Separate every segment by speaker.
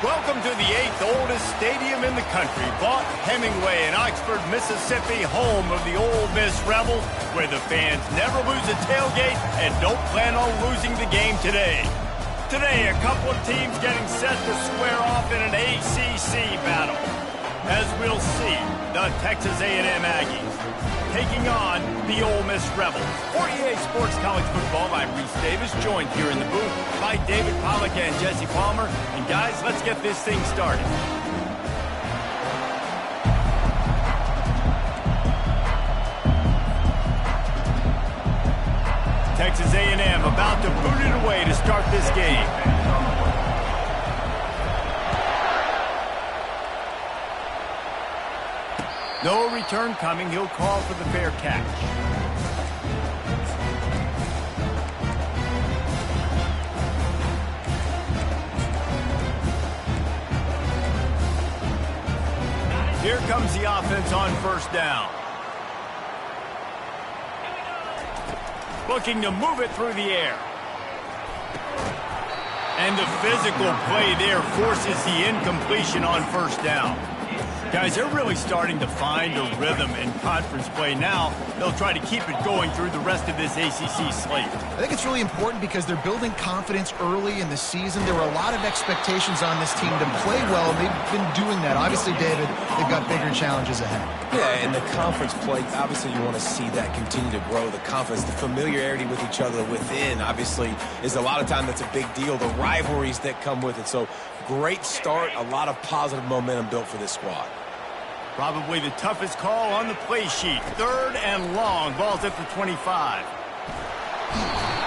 Speaker 1: Welcome to the 8th oldest stadium in the country, Vaught Hemingway in Oxford, Mississippi, home of the Ole Miss Rebels, where the fans never lose a tailgate and don't plan on losing the game today. Today, a couple of teams getting set to square off in an ACC battle. As we'll see, the Texas A&M Aggies taking on the Ole Miss Rebels. For EA Sports College Football, I'm Reese Davis, joined here in the booth by David Pollack and Jesse Palmer. And guys, let's get this thing started. Texas A&M about to boot it away to start this game. No return coming. He'll call for the fair catch. Here comes the offense on first down. Looking to move it through the air. And the physical play there forces the incompletion on first down. Guys, they're really starting to find a rhythm in conference play now. They'll try to keep it going through the rest of this ACC slate.
Speaker 2: I think it's really important because they're building confidence early in the season. There were a lot of expectations on this team to play well, and they've been doing that. Obviously, David, they've got bigger challenges ahead.
Speaker 3: Yeah, in the conference play, obviously you want to see that continue to grow, the confidence, the familiarity with each other within, obviously, is a lot of time that's a big deal, the rivalries that come with it. So, great start, a lot of positive momentum built for this squad.
Speaker 1: Probably the toughest call on the play sheet. 3rd and long. Ball's at the 25.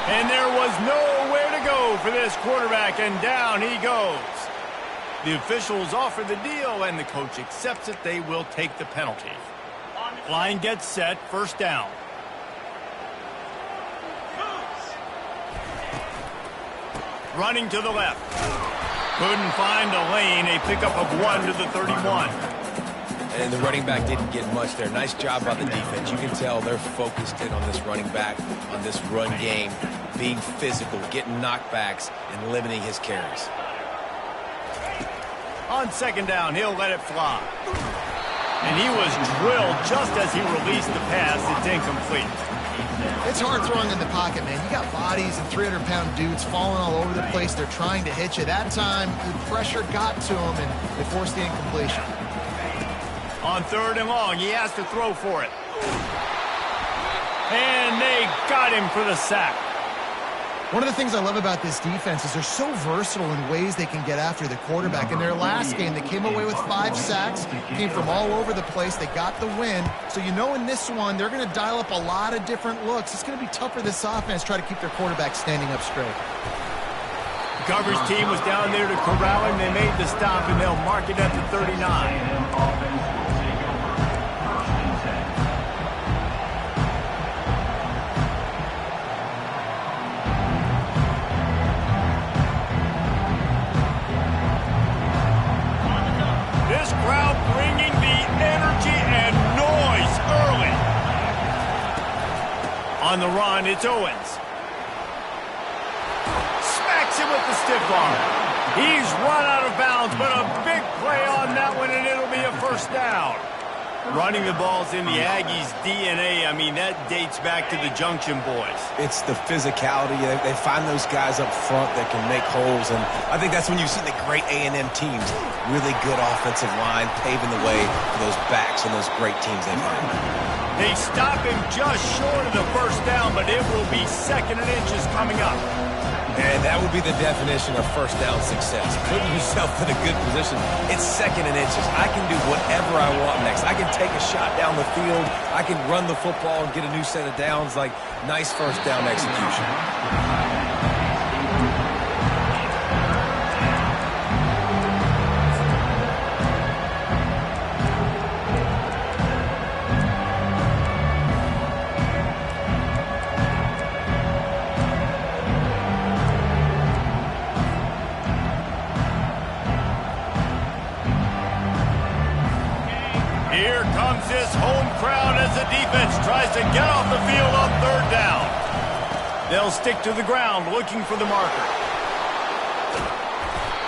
Speaker 1: And there was nowhere to go for this quarterback, and down he goes. The officials offer the deal, and the coach accepts it. They will take the penalty. Line gets set. First down. Running to the left. Couldn't find a lane. A pickup of 1 to the 31.
Speaker 3: And the running back didn't get much there. Nice job by the defense. You can tell they're focused in on this running back, on this run game, being physical, getting knockbacks, and limiting his carries.
Speaker 1: On second down, he'll let it fly. And he was drilled just as he released the pass. It's incomplete.
Speaker 2: It's hard throwing in the pocket, man. You got bodies and 300-pound dudes falling all over the place. They're trying to hit you. That time, the pressure got to him, and they forced the incompletion.
Speaker 1: On 3rd and long, he has to throw for it. And they got him for the sack.
Speaker 2: One of the things I love about this defense is they're so versatile in ways they can get after the quarterback. In their last game, they came away with 5 sacks, came from all over the place. They got the win. So you know in this one, they're going to dial up a lot of different looks. It's going to be tough for this offense to try to keep their quarterback standing up straight.
Speaker 1: The coverage team was down there to corral him. They made the stop, and they'll mark it at the 39. Crowd bringing the energy and noise early. On the run, it's Owens. Smacks him with the stiff arm. He's run out of bounds, but a big play on that one, and it'll be a first down. Running the ball's in the Aggies' DNA. I mean, that dates back to the Junction Boys.
Speaker 3: It's the physicality. They find those guys up front that can make holes, and I think that's when you see the great A&M teams. Really good offensive line, paving the way for those backs and those great teams they find.
Speaker 1: They stop him just short of the first down, but it will be 2nd and inches coming up.
Speaker 3: And that would be the definition of first down success. Putting yourself in a good position. It's 2nd and inches. I can do whatever I want next. I can take a shot down the field. I can run the football and get a new set of downs. Like, nice first down execution.
Speaker 1: Here comes this home crowd as the defense tries to get off the field on 3rd down. They'll stick to the ground looking for the marker.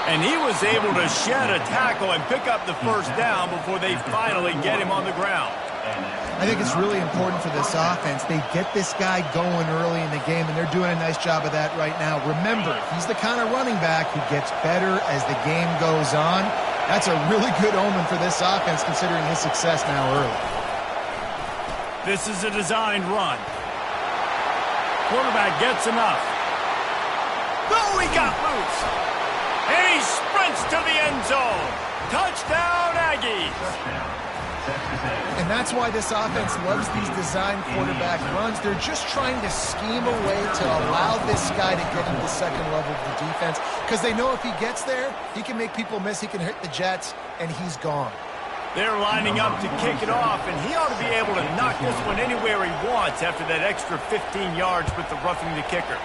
Speaker 1: And he was able to shed a tackle and pick up the first down before they finally get him on the ground.
Speaker 2: I think it's really important for this offense. They get this guy going early in the game, and they're doing a nice job of that right now. Remember, he's the kind of running back who gets better as the game goes on. That's a really good omen for this offense, considering his success now early.
Speaker 1: This is a designed run. Quarterback gets enough. Oh, he got loose. And he sprints to the end zone. Touchdown, Aggies.
Speaker 2: And that's why this offense loves these design quarterback runs. They're just trying to scheme a way to allow this guy to get into the second level of the defense, because they know if he gets there, he can make people miss, he can hit the Jets, and he's gone.
Speaker 1: They're lining up to kick it off, and he ought to be able to knock this one anywhere he wants after that extra 15 yards with the roughing the kicker.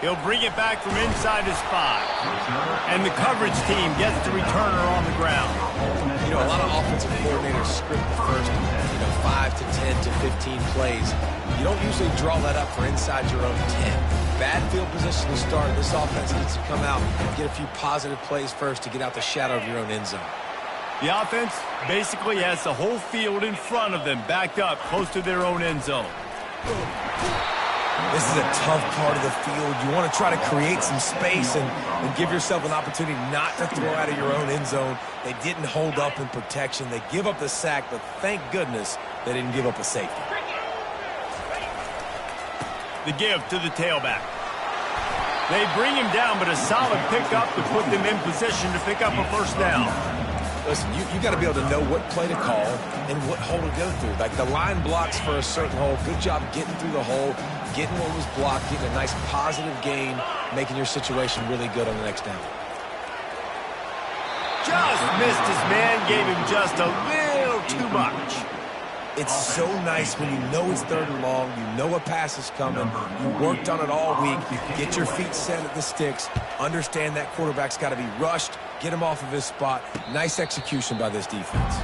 Speaker 1: He'll bring it back from inside his 5. And the coverage team gets the returner on the ground.
Speaker 3: You know, a lot of offensive coordinators script the first 5 to 10 to 15 plays. You don't usually draw that up for inside your own 10. Bad field position to start. This offense needs to come out and get a few positive plays first to get out the shadow of your own end zone.
Speaker 1: The offense basically has the whole field in front of them, backed up close to their own end zone.
Speaker 3: This is a tough part of the field. You want to try to create some space and give yourself an opportunity not to throw out of your own end zone. They didn't hold up in protection. They give up the sack, but thank goodness they didn't give up a safety.
Speaker 1: The give to the tailback. They bring him down, but a solid pickup to put them in position to pick up a first down.
Speaker 3: Listen, you got to be able to know what play to call and what hole to go through. Like the line blocks for a certain hole. Good job getting through the hole, getting what was blocked, getting a nice positive gain, making your situation really good on the next down.
Speaker 1: Just missed his man, gave him just a little too much.
Speaker 3: It's so nice when you know it's 3rd and long, you know a pass is coming, you worked on it all week, get your feet set at the sticks, understand that quarterback's got to be rushed, get him off of his spot. Nice execution by this defense.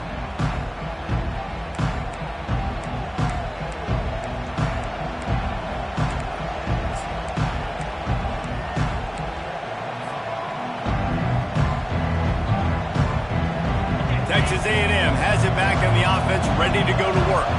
Speaker 1: Texas A&M has it back on the offense, ready to go to work.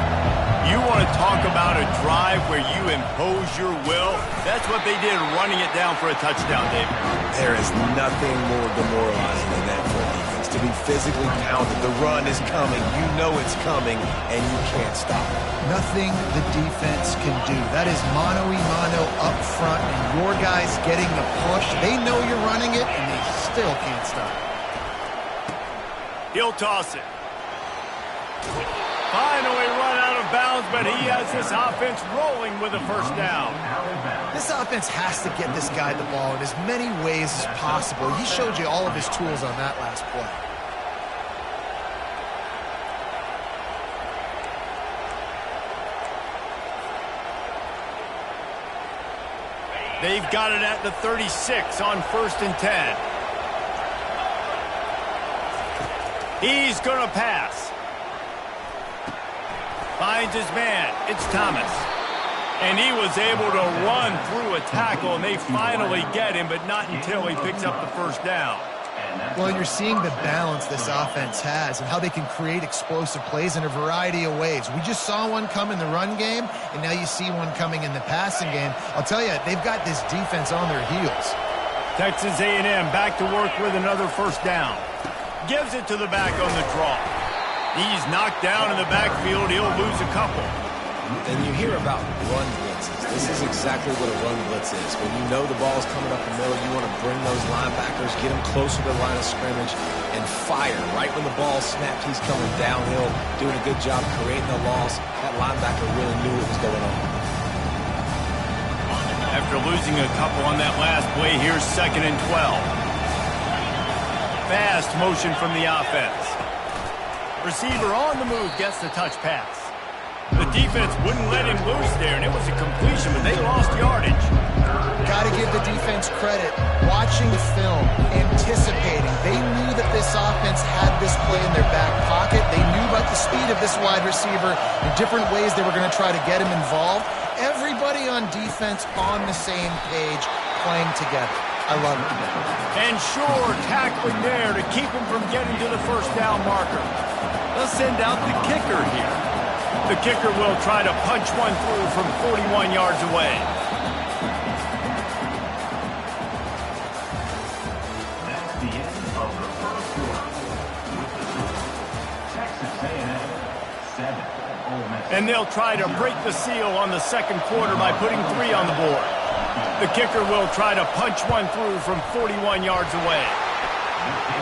Speaker 1: You want to talk about a drive where you impose your will? That's what they did, running it down for a touchdown, David.
Speaker 3: There is nothing more demoralizing than that for a defense. To be physically pounded, the run is coming, you know it's coming, and you can't stop it.
Speaker 2: Nothing the defense can do. That is mano-a-mano up front, and your guys getting the push. They know you're running it, and they still can't stop it.
Speaker 1: He'll toss it. Finally run out of bounds, but he has this offense rolling with a first down.
Speaker 2: This offense has to get this guy the ball in as many ways as possible. He showed you all of his tools on that last play.
Speaker 1: They've got it at the 36 on 1st and 10. He's going to pass. Finds his man. It's Thomas. And he was able to run through a tackle, and they finally get him, but not until he picks up the first down.
Speaker 2: Well, you're seeing the balance this offense has and how they can create explosive plays in a variety of ways. We just saw one come in the run game, and now you see one coming in the passing game. I'll tell you, they've got this defense on their heels.
Speaker 1: Texas A&M back to work with another first down. Gives it to the back on the draw. He's knocked down in the backfield. He'll lose a couple.
Speaker 3: And you hear about run blitzes. This is exactly what a run blitz is. When you know the ball's coming up the middle, you want to bring those linebackers, get them closer to the line of scrimmage, and fire. Right when the ball snapped, he's coming downhill, doing a good job creating a loss. That linebacker really knew what was going on.
Speaker 1: After losing a couple on that last play, here's 2nd and 12. Fast motion from the offense. Receiver on the move gets the touch pass. The defense wouldn't let him loose there, and it was a completion, but they lost yardage.
Speaker 2: Got to give the defense credit. Watching film, anticipating. They knew that this offense had this play in their back pocket. They knew about the speed of this wide receiver and different ways they were going to try to get him involved. Everybody on defense on the same page, playing together. I love it.
Speaker 1: And sure, tackling there to keep him from getting to the first down marker. They'll send out the kicker here. The kicker will try to punch one through from 41 yards away.
Speaker 4: That's the end of the first quarter. With the score, Texas A&M 7, Ole Miss.
Speaker 1: And they'll try to break the seal on the second quarter by putting 3 on the board. The kicker will try to punch one through from 41 yards away.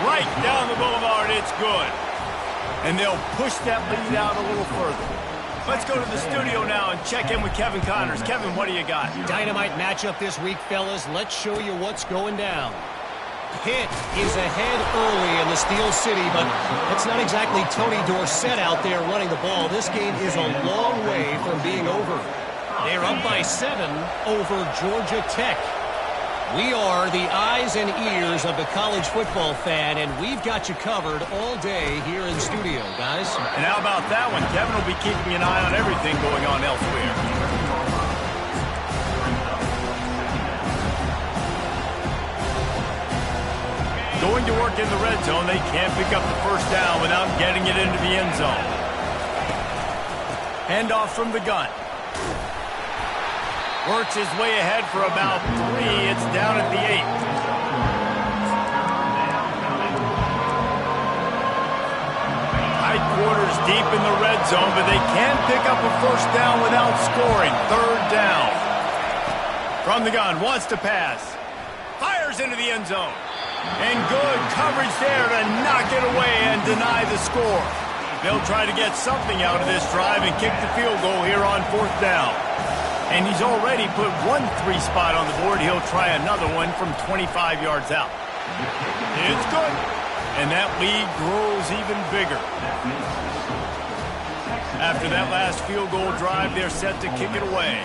Speaker 1: Right down the boulevard, it's good. And they'll push that lead out a little further. Let's go to the studio now and check in with Kevin Connors. Kevin, what do you got?
Speaker 5: Dynamite matchup this week, fellas. Let's show you what's going down. Pitt is ahead early in the Steel City, but it's not exactly Tony Dorsett out there running the ball. This game is a long way from being over. They're up by 7 over Georgia Tech. We are the eyes and ears of the college football fan, and we've got you covered all day here in studio, guys.
Speaker 1: And how about that one? Kevin will be keeping an eye on everything going on elsewhere. Going to work in the red zone, they can't pick up the first down without getting it into the end zone. Handoff from the gun. Works his way ahead for about 3. It's down at the 8. Tight quarters deep in the red zone, but they can't pick up a first down without scoring. Third down. From the gun, wants to pass. Fires into the end zone. And good coverage there to knock it away and deny the score. They'll try to get something out of this drive and kick the field goal here on 4th down. And he's already put 1 3 spot on the board. He'll try another one from 25 yards out. It's good. And that lead grows even bigger. After that last field goal drive, they're set to kick it away.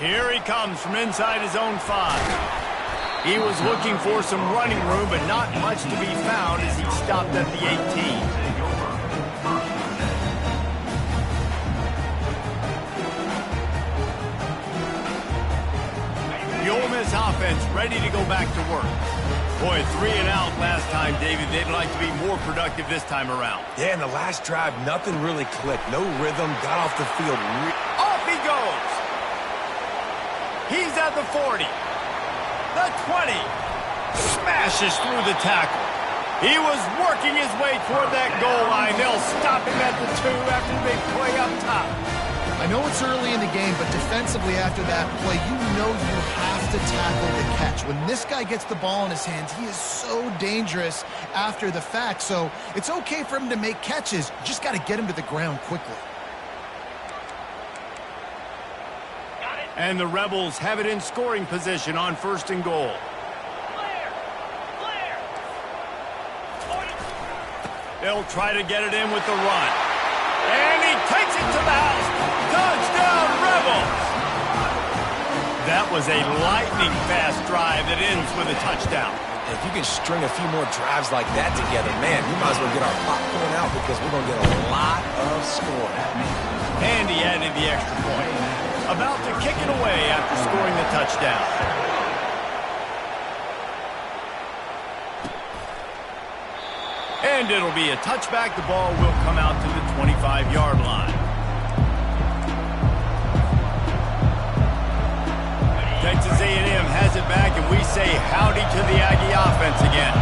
Speaker 1: Here he comes from inside his own 5. He was looking for some running room, but not much to be found as he stopped at the 18. The Ole Miss offense ready to go back to work. Boy, 3 and out last time, David. They'd like to be more productive this time around.
Speaker 3: Yeah, in the last drive, nothing really clicked. No rhythm, got off the field.
Speaker 1: Off he goes. He's at the 40. The 20. Smashes through the tackle. He was working his way toward that goal line. They'll stop him at the 2 after the big play up top.
Speaker 2: I know it's early in the game, but defensively after that play, you know you have to tackle the catch. When this guy gets the ball in his hands, he is so dangerous after the fact. So it's okay for him to make catches. You just got to get him to the ground quickly.
Speaker 1: And the Rebels have it in scoring position on 1st and goal. They'll try to get it in with the run. And he takes it to the house. Touchdown, Rebels! That was a lightning-fast drive that ends with a touchdown.
Speaker 3: If you can string a few more drives like that together, man, we might as well get our popcorn out because we're going to get a lot of scoring.
Speaker 1: And he added the extra point. About to kick it away after scoring the touchdown. And it'll be a touchback. The ball will come out to the 25-yard line. Texas A&M has it back, and we say howdy to the Aggie offense again.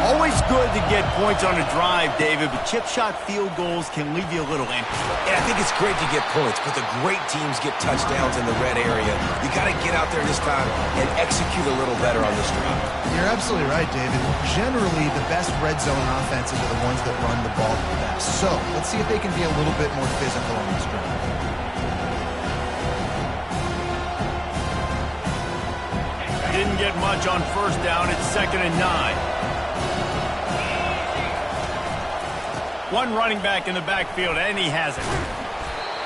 Speaker 1: Always good to get points on a drive, David, but chip shot field goals can leave you a little empty.
Speaker 3: And I think it's great to get points, but the great teams get touchdowns in the red area. You got to get out there this time and execute a little better on this drive.
Speaker 2: You're absolutely right, David. Generally, the best red zone offenses are the ones that run the ball the best. So let's see if they can be a little bit more physical on this drive.
Speaker 1: Didn't get much on 1st down. It's 2nd and 9. One running back in the backfield, and he has it.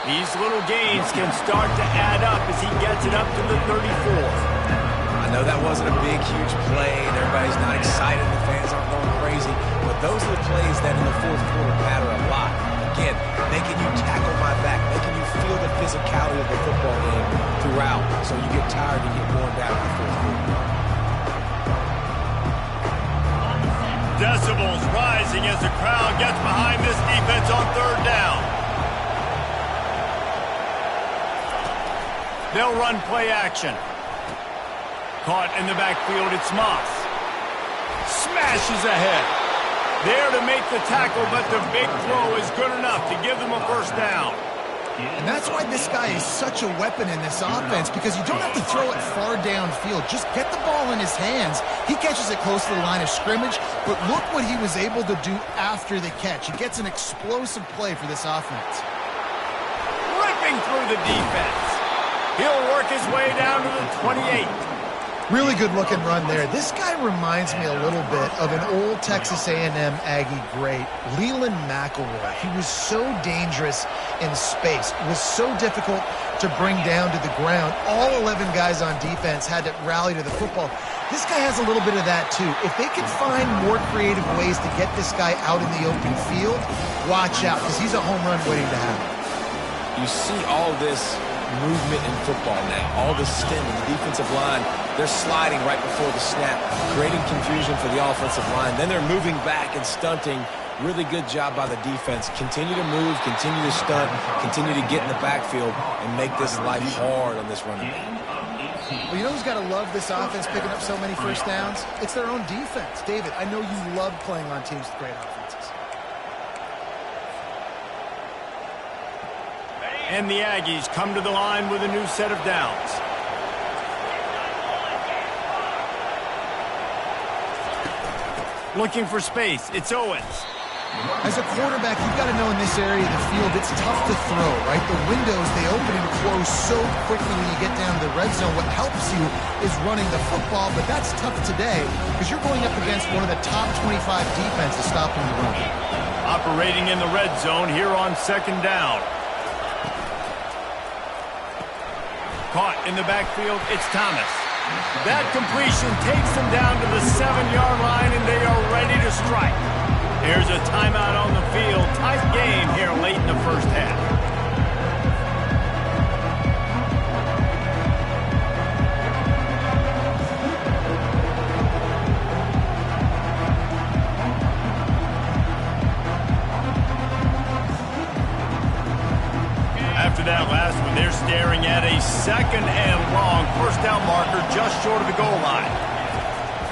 Speaker 1: These little gains can start to add up as he gets it up to the 34.
Speaker 3: I know that wasn't a big, huge play, and everybody's not excited. The fans aren't going crazy. But those are the plays that in the 4th quarter matter a lot. Again, making you tackle my back, making
Speaker 1: gets behind this defense on third down. They'll run play action. Caught in the backfield, it's Moss. Smashes ahead. There to make the tackle, but the big throw is good enough to give them a first down.
Speaker 2: And that's why this guy is such a weapon in this offense, because you don't have to throw it far downfield. Just get the ball in his hands. He catches it close to the line of scrimmage, but look what he was able to do after the catch. He gets an explosive play for this offense.
Speaker 1: Ripping through the defense. He'll work his way down to the 28.
Speaker 2: Really good looking run there. This guy reminds me a little bit of an old Texas A&M Aggie great, Leland McElroy. He was so dangerous in space. It was so difficult to bring down to the ground. All 11 guys on defense had to rally to the football. This guy has a little bit of that too. If they can find more creative ways to get this guy out in the open field, watch out, because he's a home run waiting to happen.
Speaker 3: You see all this movement in football now, all the stemming, the defensive line, they're sliding right before the snap, creating confusion for the offensive line. Then they're moving back and stunting. Really good job by the defense. Continue to move, continue to stunt, continue to get in the backfield and make this life hard on this running back.
Speaker 2: Well, you know who's got to love this offense picking up so many first downs? It's their own defense. David, I know you love playing on teams with great offenses.
Speaker 1: And the Aggies come to the line with a new set of downs. Looking for space, it's Owens.
Speaker 2: As a quarterback, you've got to know in this area of the field, it's tough to throw, right? The windows, they open and close so quickly when you get down to the red zone. What helps you is running the football, but that's tough today because you're going up against one of the top 25 defenses stopping the run.
Speaker 1: Operating in the red zone here on second down. Caught in the backfield, it's Thomas. That completion takes them down to the 7-yard line, and they are ready to strike. Here's a timeout on the field. Tight game here late in the first half. After that last one, they're staring at a second and long first down marker just short of the goal line.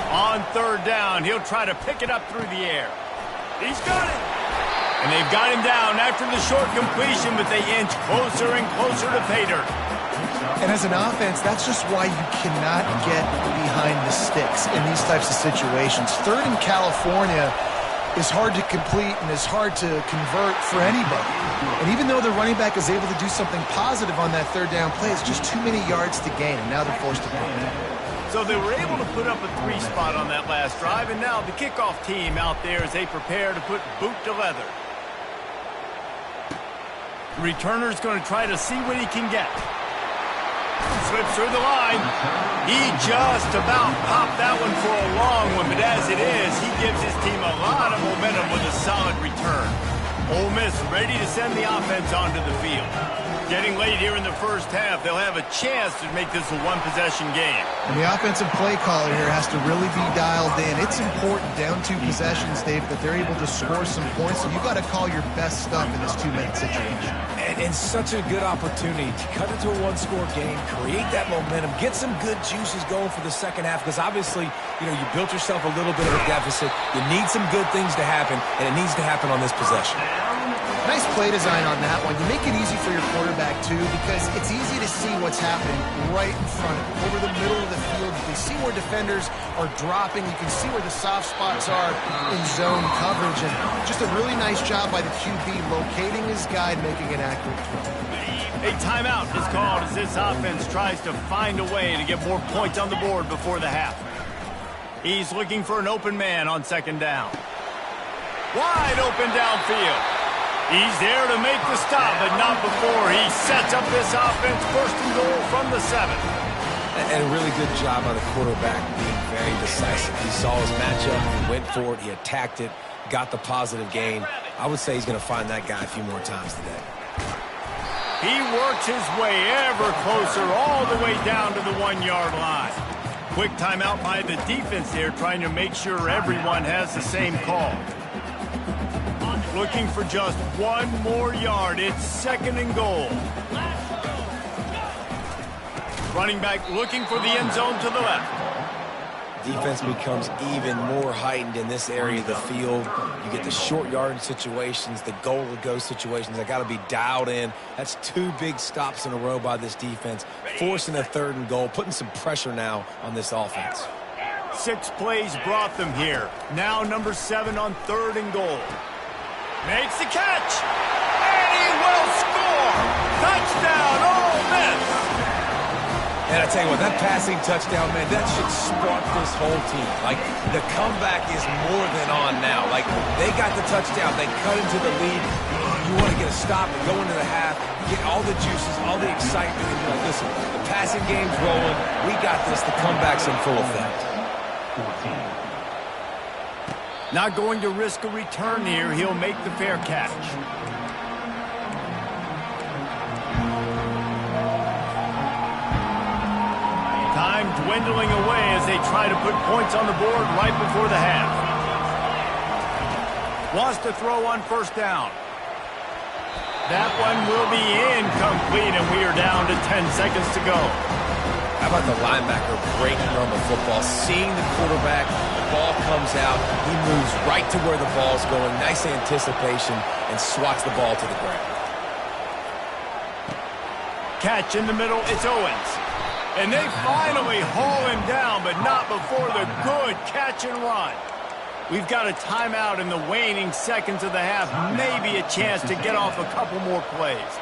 Speaker 1: On third down, he'll try to pick it up through the air. He's got it. And they've got him down after the short completion, but they inch closer and closer to pay dirt.
Speaker 2: And as an offense, that's just why you cannot get behind the sticks in these types of situations. Third in California is hard to complete and is hard to convert for anybody. And even though the running back is able to do something positive on that third down play, it's just too many yards to gain, and now they're forced to punt.
Speaker 1: So they were able to put up a 3-spot on that last drive, and now the kickoff team out there as they prepare to put boot to leather. The returner's going to try to see what he can get. Slips through the line. He just about popped that one for a long one, but as it is, he gives his team a lot of momentum with a solid return. Ole Miss ready to send the offense onto the field. Getting late here in the first half, they'll have a chance to make this a one-possession game.
Speaker 2: And the offensive play caller here has to really be dialed in. It's important down 2 possessions, Dave, that they're able to score some points, so you've got to call your best stuff in this 2-minute situation.
Speaker 3: And such a good opportunity to cut into a one-score game, create that momentum, get some good juices going for the second half, because obviously, you know, you built yourself a little bit of a deficit. You need some good things to happen, and it needs to happen on this possession.
Speaker 2: Nice play design on that one. You make it easy for your quarterback, too, because it's easy to see what's happening right in front of you. Over the middle of the field, you can see where defenders are dropping. You can see where the soft spots are in zone coverage. And just a really nice job by the QB locating his guy and making an accurate throw.
Speaker 1: A timeout is called as this offense tries to find a way to get more points on the board before the half. He's looking for an open man on second down. Wide open downfield. He's there to make the stop, but not before he sets up this offense first and goal from the 7.
Speaker 3: And a really good job by the quarterback being very decisive. He saw his matchup, he went for it, he attacked it, got the positive gain. I would say he's going to find that guy a few more times today.
Speaker 1: He works his way ever closer all the way down to the 1-yard line. Quick timeout by the defense here, trying to make sure everyone has the same call. looking for just one more yard. It's 2nd and goal. Running back looking for the end zone to the left.
Speaker 3: Defense becomes even more heightened in this area of the field. You get the short yardage situations, the goal-to-go situations. They got to be dialed in. That's 2 big stops in a row by this defense, forcing a 3rd and goal, putting some pressure now on this offense.
Speaker 1: 6 plays brought them here. Now number 7 on 3rd and goal. Makes the catch, and he will score. Touchdown, Ole Miss.
Speaker 3: And I tell you what, that passing touchdown, man, that should spark this whole team. Like, the comeback is more than on now. Like, they got the touchdown. They cut into the lead. You want to get a stop and go into the half, get all the juices, all the excitement, and you're like, listen, the passing game's rolling. We got this. The comeback's in full effect.
Speaker 1: Not going to risk a return here. He'll make the fair catch. Time dwindling away as they try to put points on the board right before the half. Wants to throw on 1st down. That one will be incomplete, and we are down to 10 seconds to go.
Speaker 3: How about the linebacker breaking on the football, seeing the quarterback, the ball comes out, he moves right to where the ball's going, nice anticipation, and swats the ball to the ground.
Speaker 1: Catch in the middle, it's Owens. And they finally haul him down, but not before the good catch and run. We've got a timeout in the waning seconds of the half, maybe a chance to get off a couple more plays.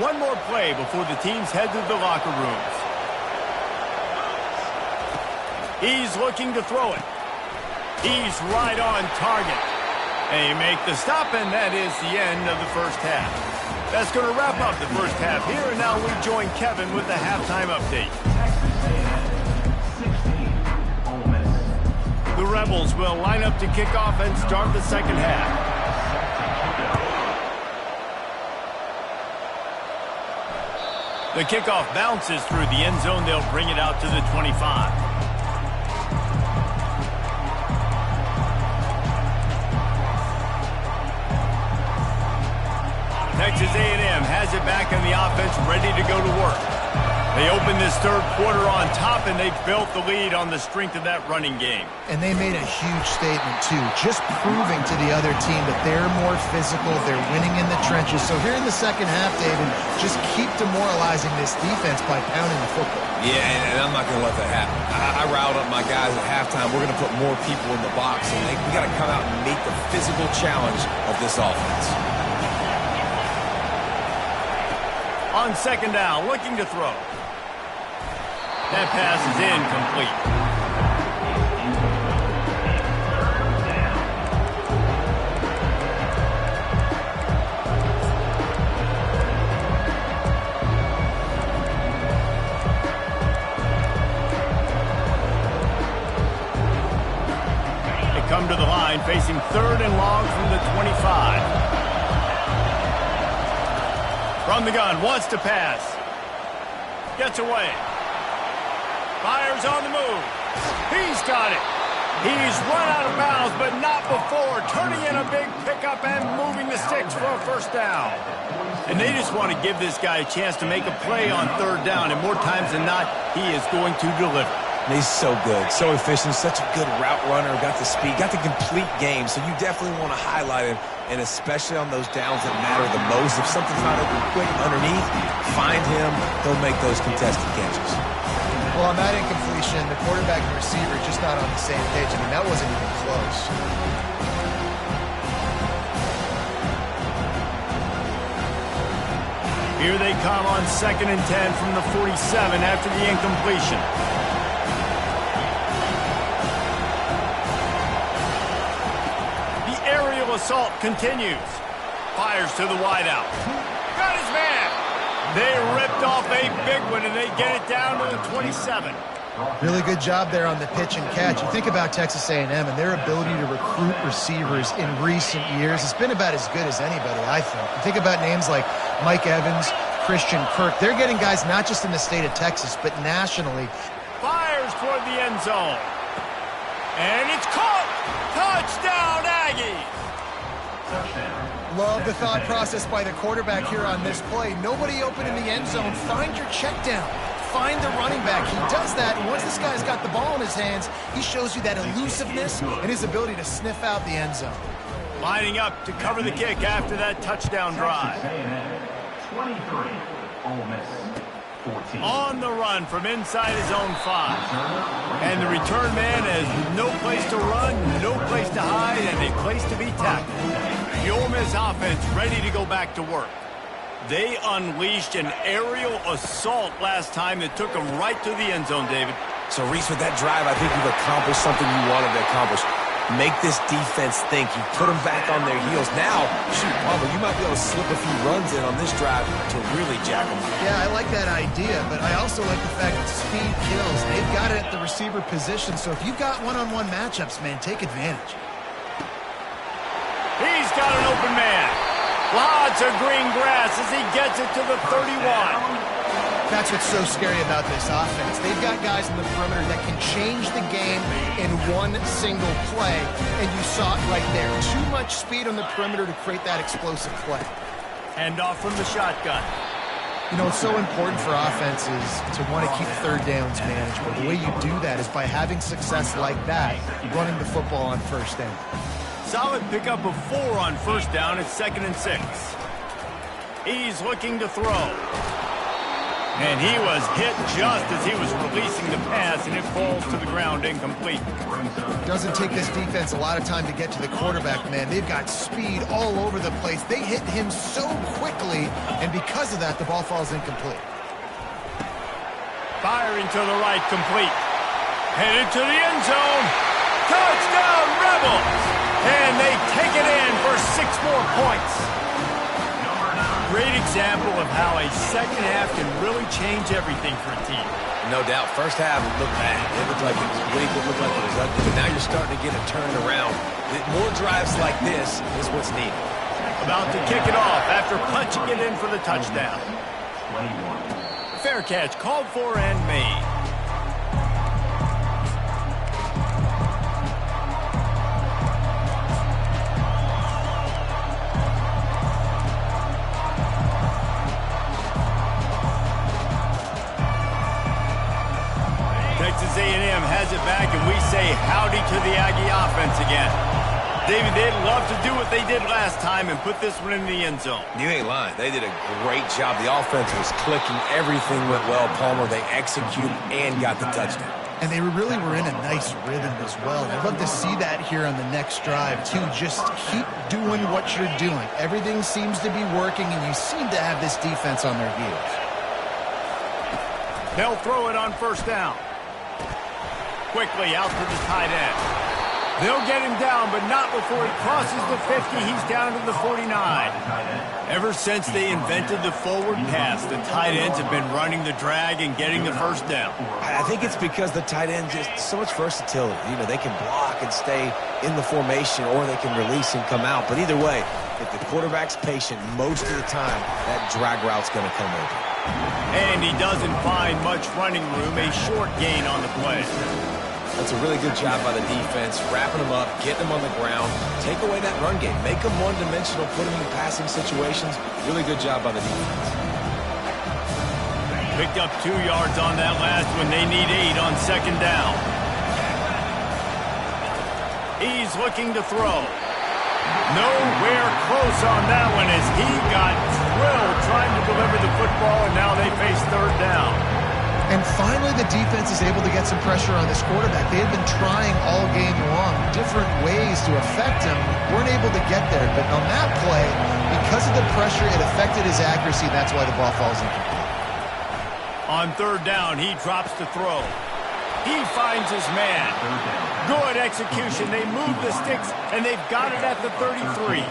Speaker 1: One more play before the teams head to the locker rooms. He's looking to throw it. He's right on target. They make the stop, and that is the end of the first half. That's going to wrap up the first half here, and now we join Kevin with the halftime update. The Rebels will line up to kick off and start the second half. The kickoff bounces through the end zone. They'll bring it out to the 25. Texas A&M has it back in the offense, ready to go to work. They open this 3rd quarter on top, and they've built the lead on the strength of that running game.
Speaker 2: And they made a huge statement, too, just proving to the other team that they're more physical, they're winning in the trenches. So here in the second half, David, just keep demoralizing this defense by pounding the football.
Speaker 3: Yeah, and I'm not going to let that happen. I riled up my guys at halftime. We're going to put more people in the box, and we got to come out and meet the physical challenge of this offense.
Speaker 1: On 2nd down, looking to throw. That pass is incomplete. They come to the line, facing 3rd and long from the 25. From the gun, wants to pass. Gets away. Fires on the move. He's got it. He's run out of bounds, but not before. Turning in a big pickup and moving the sticks for a 1st down. And they just want to give this guy a chance to make a play on 3rd down. And more times than not, he is going to deliver.
Speaker 3: And he's so good, so efficient, such a good route runner, got the speed, got the complete game. So you definitely want to highlight him, and especially on those downs that matter the most. If something's not open quick underneath, find him. He'll make those contested catches.
Speaker 2: Well, on that incompletion, the quarterback and receiver just not on the same page. I mean, that wasn't even close.
Speaker 1: Here they come on 2nd and 10 from the 47 after the incompletion. The aerial assault continues. Fires to the wideout. Got his man. They ripped off a big one, and they get it down to the 27.
Speaker 2: Really good job there on the pitch and catch. You think about Texas A&M and their ability to recruit receivers in recent years. It's been about as good as anybody, I think. You think about names like Mike Evans, Christian Kirk. They're getting guys not just in the state of Texas, but nationally.
Speaker 1: Fires toward the end zone. And it's caught! Touchdown, Aggies!
Speaker 4: Touchdown.
Speaker 2: Love the thought process by the quarterback here on this play. Nobody open in the end zone. Find your check down. Find the running back. He does that, and once this guy's got the ball in his hands, he shows you that elusiveness and his ability to sniff out the end zone.
Speaker 1: Lining up to cover the kick after that touchdown drive.
Speaker 4: Texas A&M 23, Ole Miss 14.
Speaker 1: On the run from inside his own 5. And the return man has no place to run, no place to hide, and a place to be tackled. The Ole Miss offense ready to go back to work. They unleashed an aerial assault last time that took them right to the end zone, David.
Speaker 3: So, Reese, with that drive, I think you've accomplished something you wanted to accomplish. Make this defense think. You put them back on their heels. Now, shoot, Palmer, you might be able to slip a few runs in on this drive to really jack them.
Speaker 2: Yeah, I like that idea, but I also like the fact that speed kills. They've got it at the receiver position, so if you've got one-on-one matchups, man, take advantage.
Speaker 1: He's got an open man. Lots of green grass as he gets it to the 31.
Speaker 2: That's what's so scary about this offense. They've got guys in the perimeter that can change the game in one single play, and you saw it right there. Too much speed on the perimeter to create that explosive play.
Speaker 1: Hand off from the shotgun.
Speaker 2: You know, it's so important for offenses to want to keep third downs manageable. The way you do that is by having success like that, running the football on first down.
Speaker 1: Solid pickup of 4 on first down. It's 2nd and 6. He's looking to throw. And he was hit just as he was releasing the pass, and it falls to the ground incomplete.
Speaker 2: Doesn't take this defense a lot of time to get to the quarterback, man. They've got speed all over the place. They hit him so quickly, and because of that, the ball falls incomplete.
Speaker 1: Firing to the right, complete. Headed to the end zone. Touchdown, Rebels! And they take it in for 6 more points. Great example of how a second half can really change everything for a team.
Speaker 3: No doubt. First half, it looked bad. It looked like it was weak. It looked like it was ugly. But now you're starting to get it turned around. More drives like this is what's needed.
Speaker 1: About to kick it off after punching it in for the touchdown.
Speaker 4: 21.
Speaker 1: Fair catch called for and made. Texas A&M has it back, and we say howdy to the Aggie offense again. David, they'd love to do what they did last time and put this one in the end zone.
Speaker 3: You ain't lying. They did a great job. The offense was clicking. Everything went well, Palmer. They executed and got the touchdown.
Speaker 2: And they really were in a nice rhythm as well. I'd love to see that here on the next drive, too. Just keep doing what you're doing. Everything seems to be working, and you seem to have this defense on their heels.
Speaker 1: They'll throw it on first down. Quickly out to the tight end. They'll get him down, but not before he crosses the 50. He's down to the 49. Ever since they invented the forward pass, the tight ends have been running the drag and getting the first down.
Speaker 3: I think it's because the tight end just so much versatility. You know, they can block and stay in the formation, or they can release and come out. But either way, if the quarterback's patient, most of the time, that drag route's going to come over.
Speaker 1: And he doesn't find much running room, a short gain on the play.
Speaker 3: That's a really good job by the defense, wrapping them up, getting them on the ground, take away that run game, make them one-dimensional, put them in passing situations. Really good job by the defense.
Speaker 1: Picked up 2 yards on that last one. They need 8 on second down. He's looking to throw. Nowhere close on that one as he got drilled trying to deliver the football, and now they face third down.
Speaker 2: And finally, the defense is able to get some pressure on this quarterback. They had been trying all game long, different ways to affect him, weren't able to get there. But on that play, because of the pressure, it affected his accuracy, and that's why the ball falls incomplete.
Speaker 1: On third down, he drops to throw. He finds his man. Good execution. They move the sticks, and they've got it at the 33.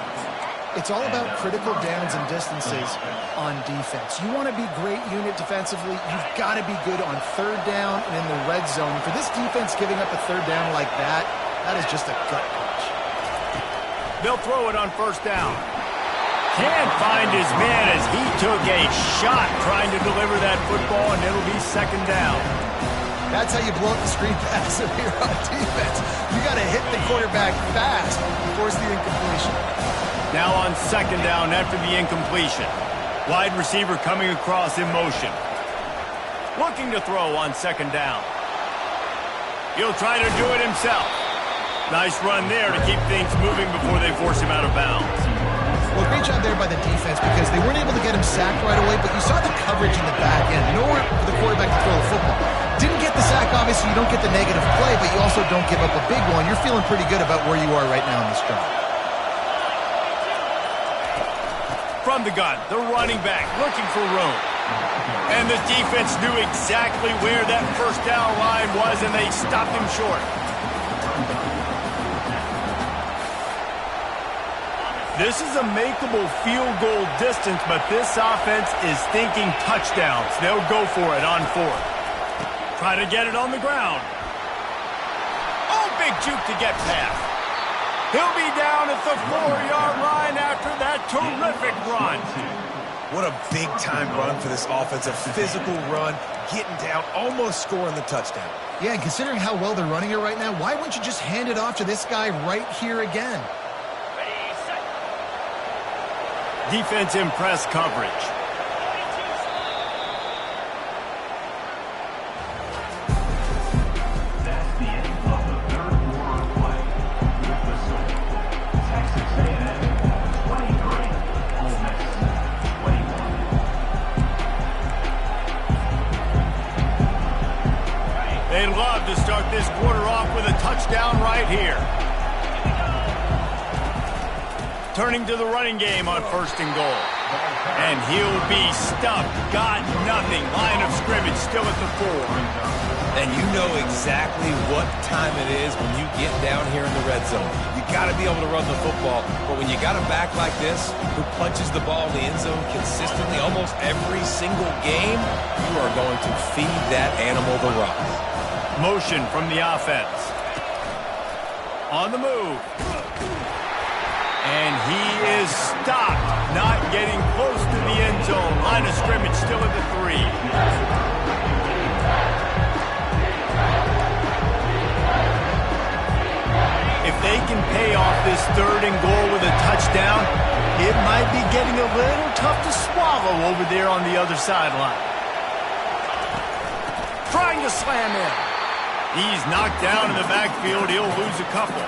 Speaker 2: It's all about critical downs and distances on defense. You want to be great unit defensively, you've got to be good on third down and in the red zone. For this defense giving up a third down like that, that is just a gut punch.
Speaker 1: They'll throw it on first down. Can't find his man as he took a shot trying to deliver that football, and it'll be second down.
Speaker 2: That's how you blow up the screen pass if you're on defense. You got to hit the quarterback fast and force the incompletion.
Speaker 1: Now on second down after the incompletion. Wide receiver coming across in motion. Looking to throw on second down. He'll try to do it himself. Nice run there to keep things moving before they force him out of bounds.
Speaker 2: Well, great job there by the defense because they weren't able to get him sacked right away, but you saw the coverage in the back end. Nowhere for the quarterback to throw the football. Didn't get the sack, obviously. You don't get the negative play, but you also don't give up a big one. You're feeling pretty good about where you are right now in this drive.
Speaker 1: From the gun, the running back looking for room. And the defense knew exactly where that first down line was, and they stopped him short. This is a makeable field goal distance, but this offense is thinking touchdowns. They'll go for it on fourth. Try to get it on the ground. Oh, big juke to get past. He'll be down at the 4-yard line after that terrific run.
Speaker 3: What a big-time run for this offense. A physical run, getting down, almost scoring the touchdown.
Speaker 2: Yeah, and considering how well they're running it right now, why wouldn't you just hand it off to this guy right here again?
Speaker 1: Defense in press coverage.
Speaker 4: That's the end of the third quarter of play. With the score, Texas A&M 23, Ole Miss 21.
Speaker 1: They'd love to start this quarter off with a touchdown right here. Turning to the running game on first and goal. And he'll be stuffed. Got nothing. Line of scrimmage still at the 4.
Speaker 3: And you know exactly what time it is when you get down here in the red zone. You got to be able to run the football. But when you got a back like this who punches the ball in the end zone consistently almost every single game, you are going to feed that animal the rock.
Speaker 1: Motion from the offense. On the move. And he is stopped, not getting close to the end zone. Line of scrimmage still at the 3. If they can pay off this third and goal with a touchdown, it might be getting a little tough to swallow over there on the other sideline. Trying to slam in. He's knocked down in the backfield. He'll lose a couple.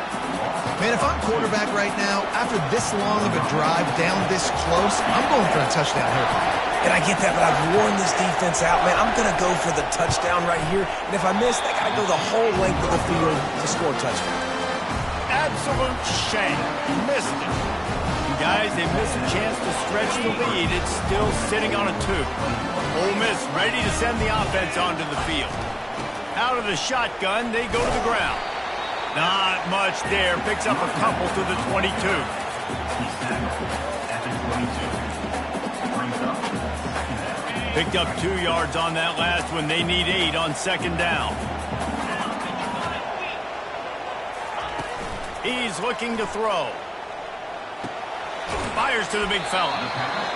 Speaker 2: Man, if I'm quarterback right now, after this long of a drive down this close, I'm going for a touchdown here.
Speaker 3: And I get that, but I've worn this defense out, man. I'm going to go for the touchdown right here. And if I miss, they got to go the whole length of the field to score a touchdown.
Speaker 1: Absolute shame. Missed it. You guys, they missed a chance to stretch the lead. It's still sitting on a 2. Ole Miss ready to send the offense onto the field. Out of the shotgun, they go to the ground. Not much there. Picks up a couple to the 22.
Speaker 4: He's tackled at the 22. Brings up second down.
Speaker 1: Picked up 2 yards on that last one. They need 8 on second down. He's looking to throw. Fires to the big fella.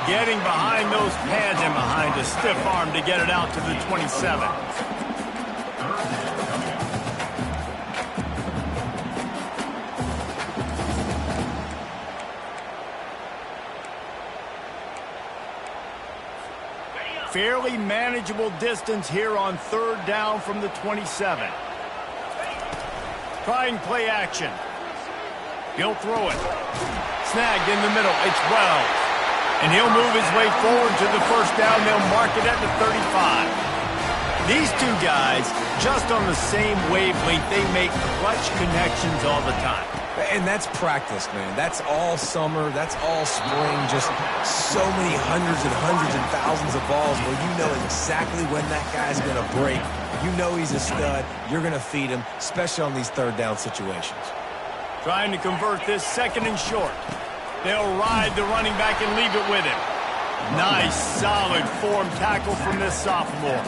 Speaker 1: Getting behind those pads and behind a stiff arm to get it out to the 27. Fairly manageable distance here on third down from the 27. Trying play action. He'll throw it. Snagged in the middle. It's Wells. And he'll move his way forward to the first down. They'll mark it at the 35. These two guys, just on the same wavelength, they make clutch connections all the time.
Speaker 3: And that's practice, man. That's all summer. That's all spring. Just so many hundreds and thousands of balls where you know exactly when that guy's going to break. You know he's a stud. You're going to feed him, especially on these third down situations.
Speaker 1: Trying to convert this second and short. They'll ride the running back and leave it with him. Nice, solid form tackle from this sophomore.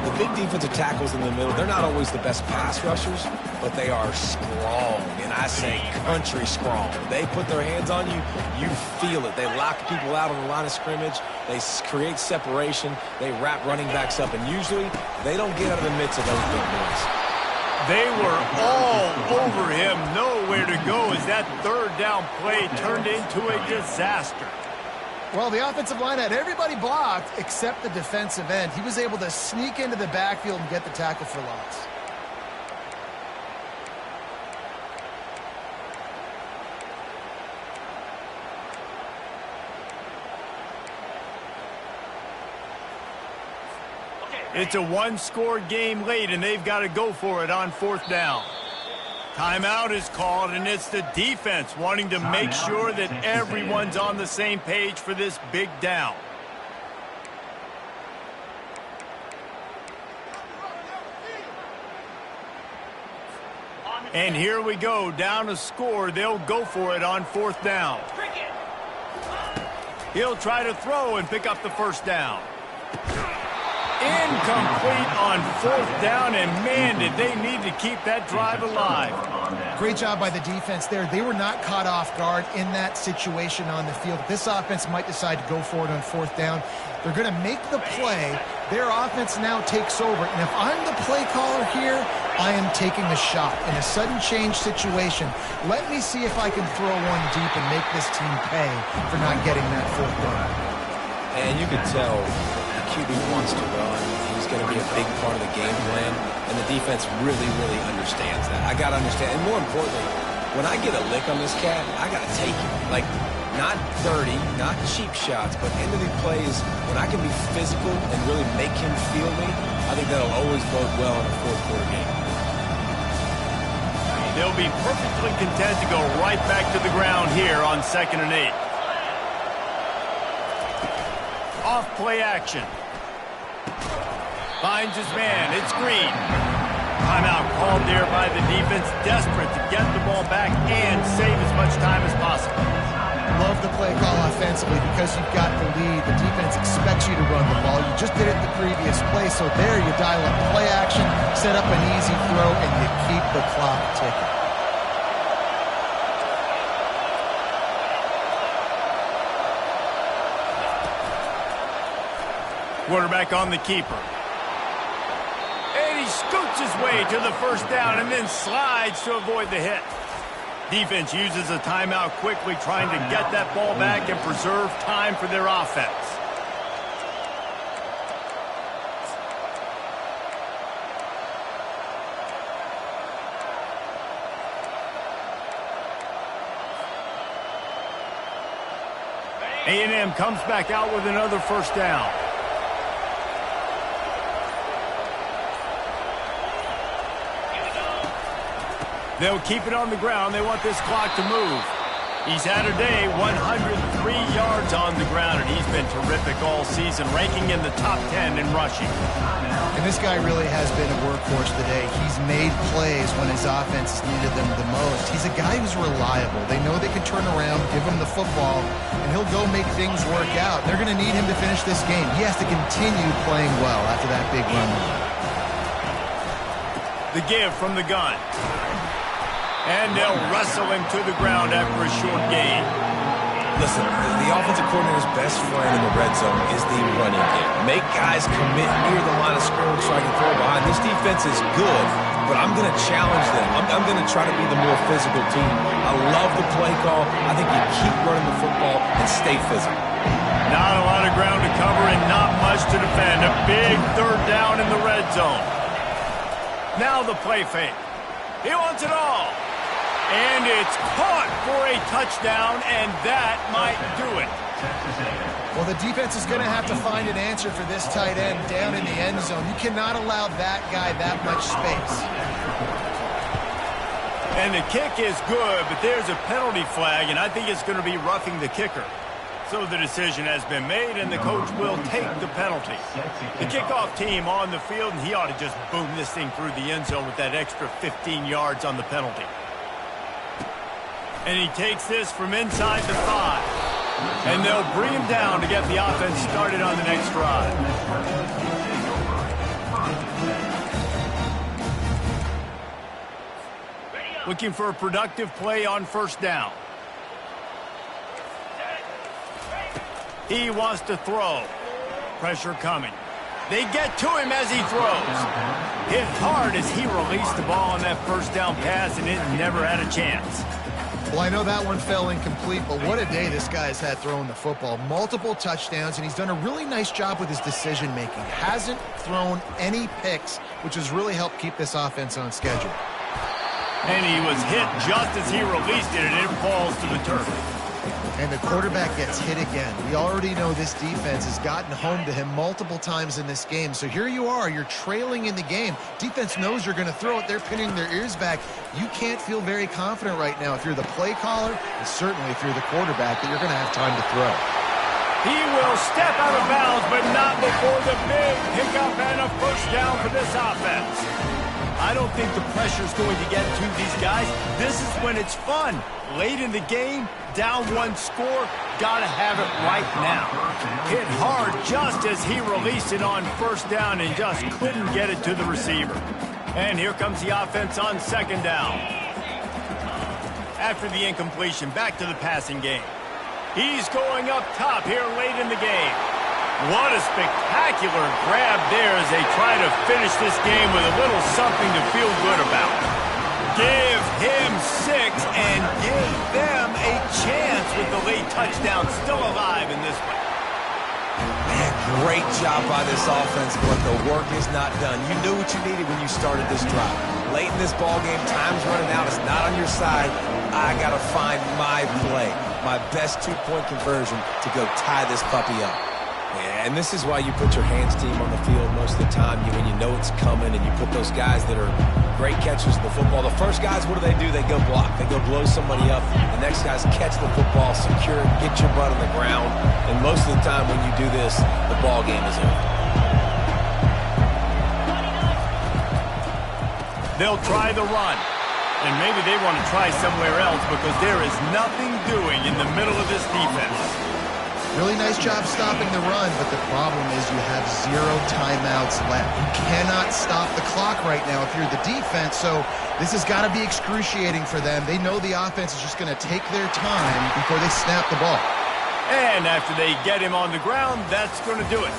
Speaker 3: The big defensive tackles in the middle, they're not always the best pass rushers, but they are strong. And I say country scrawl. They put their hands on you, you feel it. They lock people out on the line of scrimmage. They create separation. They wrap running backs up, and usually they don't get out of the midst of those big boys.
Speaker 1: They were all over him, nowhere to go as that third down play turned into a disaster.
Speaker 2: Well, the offensive line had everybody blocked except the defensive end. He was able to sneak into the backfield and get the tackle for loss.
Speaker 1: It's a one-score game late, and they've got to go for it on fourth down. Timeout is called, and it's the defense wanting to make sure that everyone's on the same page for this big down. And here we go, down a score. They'll go for it on fourth down. He'll try to throw and pick up the first down. Incomplete on fourth down, and man, did they need to keep that drive alive.
Speaker 2: Great job by the defense there. They were not caught off guard in that situation on the field. This offense might decide to go for it on fourth down. They're going to make the play. Their offense now takes over, and if I'm the play caller here, I am taking a shot in a sudden change situation. Let me see if I can throw one deep and make this team pay for not getting that fourth down.
Speaker 3: And you can tell QB wants to run. He's going to be a big part of the game plan, and the defense really, really understands that. I got to understand, and more importantly, when I get a lick on this cat, I got to take it. Like, not dirty, not cheap shots, but into the plays when I can be physical and really make him feel me. I think that'll always bode well in a fourth quarter game.
Speaker 1: They'll be perfectly content to go right back to the ground here on 2nd and 8. Off play action. Finds his man. It's Green. Timeout called there by the defense, desperate to get the ball back and save as much time as possible.
Speaker 2: Love the play call offensively because you've got the lead. The defense expects you to run the ball. You just did it the previous play, so there you dial up play action, set up an easy throw, and you keep the clock ticking.
Speaker 1: Quarterback on the keeper. And he scoots his way to the first down and then slides to avoid the hit. Defense uses a timeout quickly, trying to get that ball back and preserve time for their offense. A&M comes back out with another first down. They'll keep it on the ground. They want this clock to move. He's had a day, 103 yards on the ground, and he's been terrific all season, ranking in the top 10 in rushing.
Speaker 2: And this guy really has been a workhorse today. He's made plays when his offense has needed them the most. He's a guy who's reliable. They know they can turn around, give him the football, and he'll go make things work out. They're going to need him to finish this game. He has to continue playing well after that big run.
Speaker 1: The give from the gun. And they'll wrestle him to the ground after a short gain.
Speaker 3: Listen, the offensive coordinator's best friend in the red zone is the running game. Make guys commit near the line of scrimmage so I can throw behind. This defense is good, but I'm going to challenge them. I'm going to try to be the more physical team. I love the play call. I think you keep running the football and stay physical.
Speaker 1: Not a lot of ground to cover and not much to defend. A big third down in the red zone. Now the play fake. He wants it all. And it's caught for a touchdown, and that might do it.
Speaker 2: Well, the defense is going to have to find an answer for this tight end down in the end zone. You cannot allow that guy that much space.
Speaker 1: And the kick is good, but there's a penalty flag, and I think it's going to be roughing the kicker. So the decision has been made, and the coach will take the penalty. The kickoff team on the field, and he ought to just boom this thing through the end zone with that extra 15 yards on the penalty. And he takes this from inside the 5. And they'll bring him down to get the offense started on the next drive. Looking for a productive play on first down. He wants to throw. Pressure coming. They get to him as he throws. Hit hard as he released the ball on that first down pass, and it never had a chance.
Speaker 2: Well, I know that one fell incomplete, but what a day this guy has had throwing the football. Multiple touchdowns, and he's done a really nice job with his decision-making. Hasn't thrown any picks, which has really helped keep this offense on schedule.
Speaker 1: And he was hit just as he released it, and it falls to the turf.
Speaker 2: And the quarterback gets hit again. We already know this defense has gotten home to him multiple times in this game. So here you are, you're trailing in the game. Defense knows you're going to throw it. They're pinning their ears back. You can't feel very confident right now if you're the play caller, and certainly if you're the quarterback, that you're going to have time to throw.
Speaker 1: He will step out of bounds, but not before the big pickup and a first down for this offense. I don't think the pressure's going to get to these guys. This is when it's fun. Late in the game, down one score, gotta have it right now. Hit hard just as he released it on first down and just couldn't get it to the receiver. And here comes the offense on second down. After the incompletion, back to the passing game. He's going up top here late in the game. What a spectacular grab there as they try to finish this game with a little something to feel good about. Give him 6 and give them a chance with the late touchdown still alive in this one.
Speaker 3: Man, great job by this offense, but the work is not done. You knew what you needed when you started this drive. Late in this ball game, time's running out. It's not on your side. I got to find my play, my best two-point conversion to go tie this puppy up. Yeah, and this is why you put your hands team on the field most of the time when you know it's coming, and you put those guys that are great catchers of the football. The first guys, what do? They go block. They go blow somebody up. The next guys catch the football, secure it, get your butt on the ground. And most of the time when you do this, the ball game is over.
Speaker 1: They'll try the run. And maybe they want to try somewhere else because there is nothing doing in the middle of this defense.
Speaker 2: Really nice job stopping the run, but the problem is you have 0 timeouts left. You cannot stop the clock right now if you're the defense, so this has got to be excruciating for them. They know the offense is just going to take their time before they snap the ball.
Speaker 1: And after they get him on the ground, that's going to do it.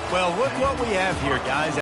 Speaker 1: Well, look what we have here, guys.